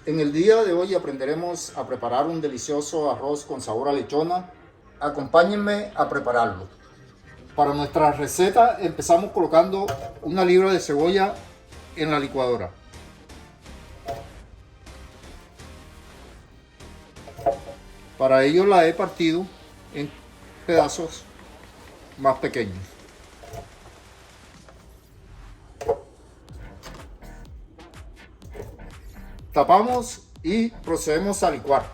En el día de hoy aprenderemos a preparar un delicioso arroz con sabor a lechona. Acompáñenme a prepararlo. Para nuestra receta empezamos colocando una libra de cebolla en la licuadora. Para ello la he partido en pedazos más pequeños. Tapamos y procedemos a licuar.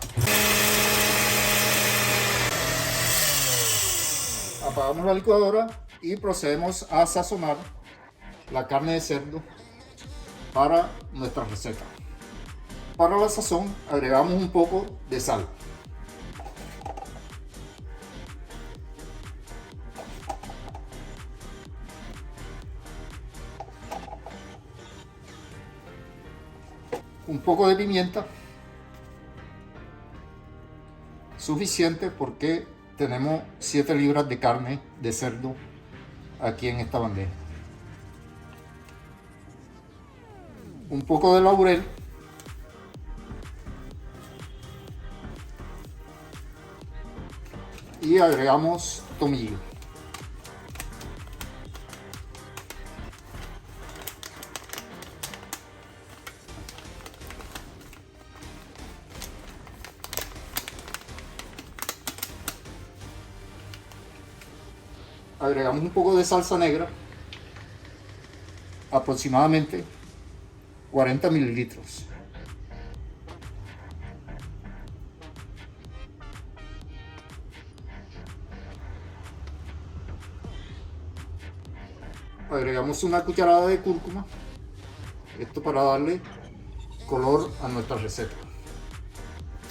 Apagamos la licuadora y procedemos a sazonar la carne de cerdo para nuestra receta. Para la sazón agregamos un poco de sal. Un poco de pimienta, suficiente porque tenemos 7 libras de carne de cerdo aquí en esta bandeja. Un poco de laurel y agregamos tomillo. Agregamos un poco de salsa negra, aproximadamente 40 mililitros. Agregamos una cucharada de cúrcuma, esto para darle color a nuestra receta.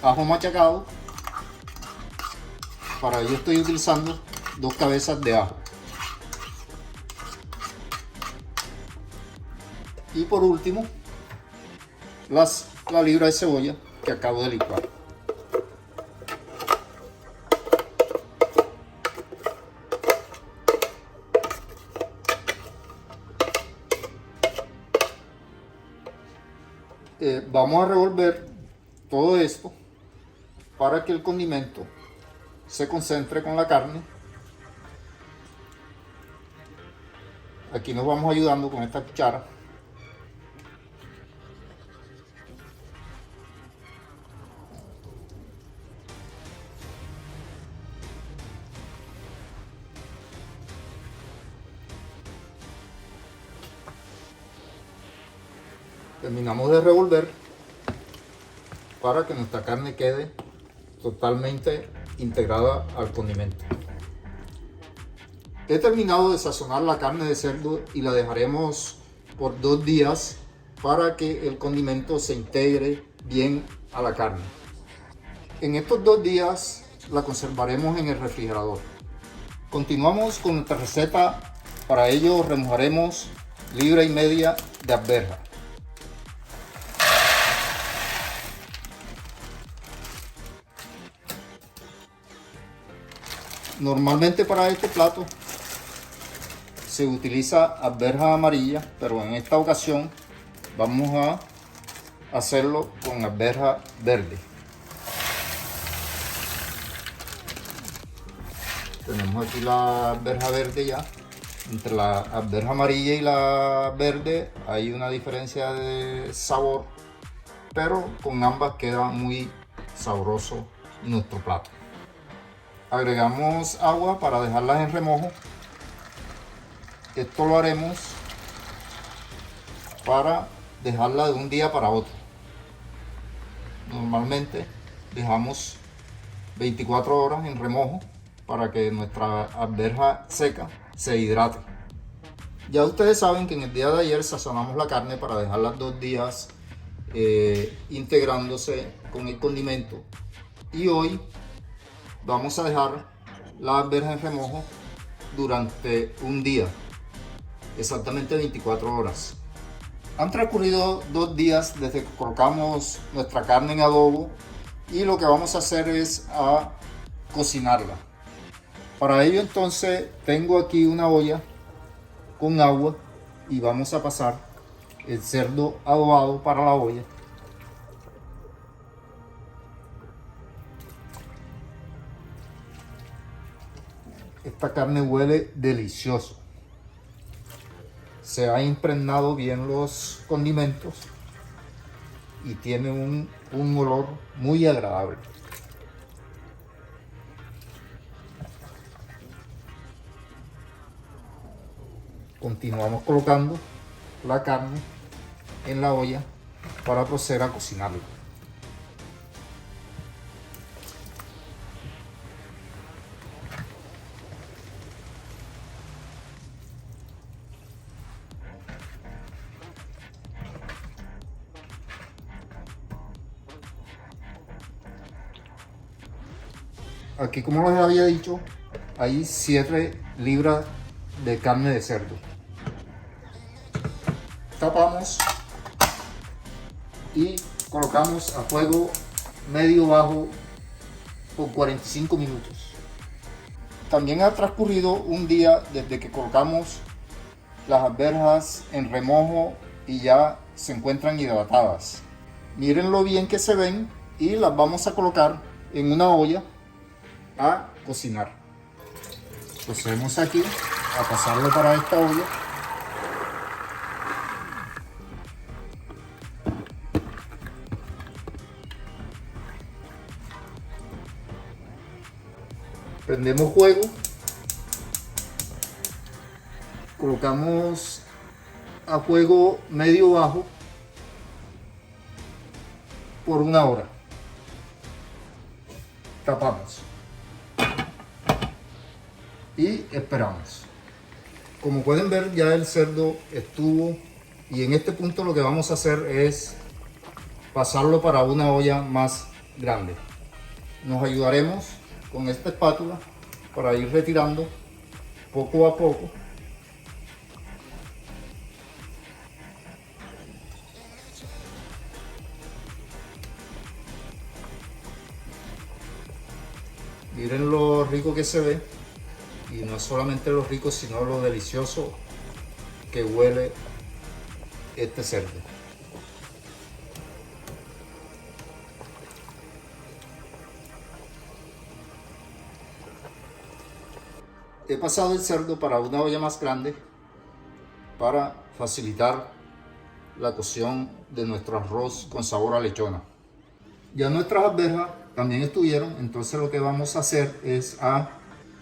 Ajo machacado, para ello estoy utilizando 2 cabezas de ajo. Y por último, la libra de cebolla que acabo de licuar. Vamos a revolver todo esto para que el condimento se concentre con la carne. Aquí nos vamos ayudando con esta cuchara. Terminamos de revolver para que nuestra carne quede totalmente integrada al condimento. He terminado de sazonar la carne de cerdo y la dejaremos por 2 días para que el condimento se integre bien a la carne. En estos 2 días la conservaremos en el refrigerador. Continuamos con nuestra receta. Para ello remojaremos 1,5 libras de arveja. Normalmente para este plato se utiliza arveja amarilla, pero en esta ocasión vamos a hacerlo con arveja verde. Tenemos aquí la arveja verde ya. Entre la arveja amarilla y la verde hay una diferencia de sabor, pero con ambas queda muy sabroso nuestro plato. Agregamos agua para dejarlas en remojo. Esto lo haremos para dejarla de un día para otro. Normalmente dejamos 24 horas en remojo para que nuestra arveja seca se hidrate. Ya ustedes saben que en el día de ayer sazonamos la carne para dejarla 2 días integrándose con el condimento, y hoy vamos a dejar la arveja en remojo durante un día, exactamente 24 horas. Han transcurrido 2 días desde que colocamos nuestra carne en adobo y lo que vamos a hacer es a cocinarla. Para ello entonces tengo aquí una olla con agua y vamos a pasar el cerdo adobado para la olla. Esta carne huele delicioso. Se ha impregnado bien los condimentos y tiene un olor muy agradable. Continuamos colocando la carne en la olla para proceder a cocinarla. Aquí, como les había dicho, hay 7 libras de carne de cerdo. Tapamos y colocamos a fuego medio bajo por 45 minutos. También ha transcurrido un día desde que colocamos las arvejas en remojo y ya se encuentran hidratadas. Miren lo bien que se ven y las vamos a colocar en una olla a cocinar. Procedemos aquí a pasarlo para esta olla. Prendemos fuego, colocamos a fuego medio bajo por 1 hora. Tapamos y esperamos. Como pueden ver, ya el cerdo estuvo, y en este punto lo que vamos a hacer es pasarlo para una olla más grande. Nos ayudaremos con esta espátula para ir retirando poco a poco. Miren lo rico que se ve, y no solamente lo rico, sino lo delicioso que huele este cerdo. He pasado el cerdo para una olla más grande para facilitar la cocción de nuestro arroz con sabor a lechona. Ya nuestras arvejas también estuvieron, entonces lo que vamos a hacer es a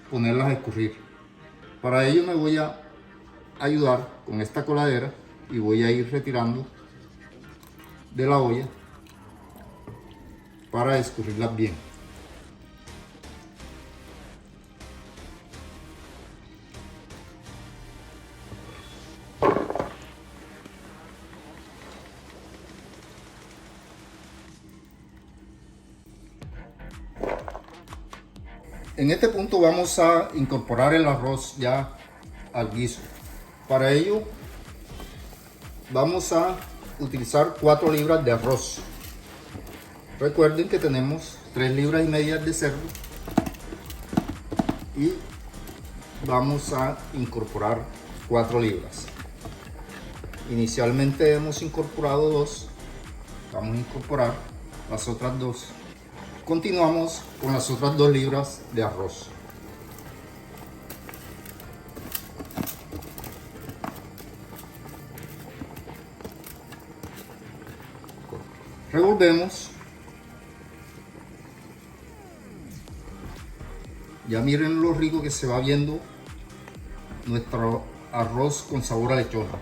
ponerlas a escurrir. Para ello me voy a ayudar con esta coladera y voy a ir retirando de la olla para escurrirlas bien. En este punto vamos a incorporar el arroz ya al guiso. Para ello vamos a utilizar 4 libras de arroz. Recuerden que tenemos 3,5 libras de cerdo y vamos a incorporar 4 libras. Inicialmente hemos incorporado 2, vamos a incorporar las otras 2. Continuamos con las otras 2 libras de arroz. Revolvemos. Ya miren lo rico que se va viendo nuestro arroz con sabor a lechona.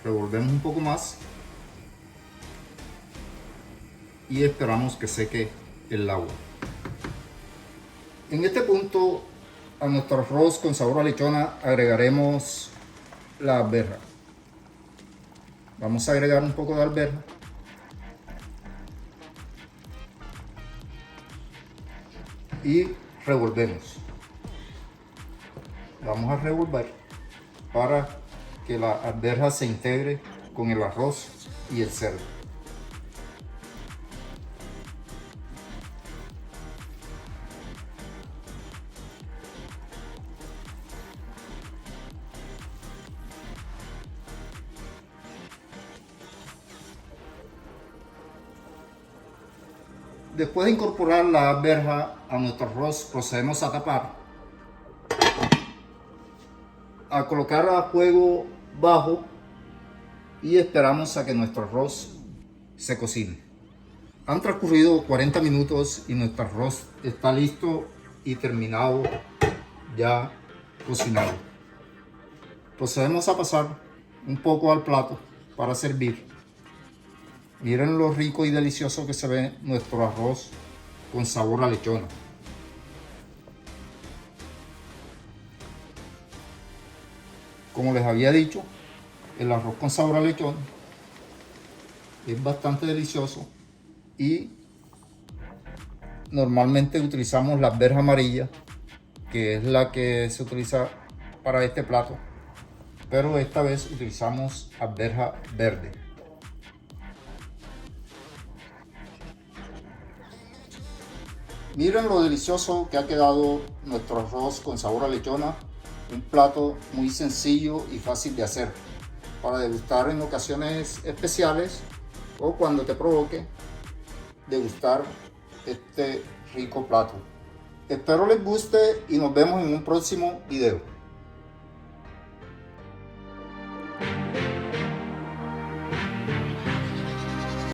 Revolvemos un poco más y esperamos que seque el agua. En este punto, a nuestro arroz con sabor a lechona agregaremos la alberja. Vamos a agregar un poco de alberja y revolvemos. Vamos a revolver para que la alberja se integre con el arroz y el cerdo. Después de incorporar la alberja a nuestro arroz, procedemos a tapar, a colocar a fuego bajo y esperamos a que nuestro arroz se cocine. Han transcurrido 40 minutos y nuestro arroz está listo y terminado, ya cocinado. Procedemos a pasar un poco al plato para servir. Miren lo rico y delicioso que se ve nuestro arroz con sabor a lechona. Como les había dicho, el arroz con sabor a lechona es bastante delicioso y normalmente utilizamos la alberja amarilla, que es la que se utiliza para este plato, pero esta vez utilizamos alberja verde. Miren lo delicioso que ha quedado nuestro arroz con sabor a lechona, un plato muy sencillo y fácil de hacer para degustar en ocasiones especiales o cuando te provoque degustar este rico plato. Espero les guste y nos vemos en un próximo video.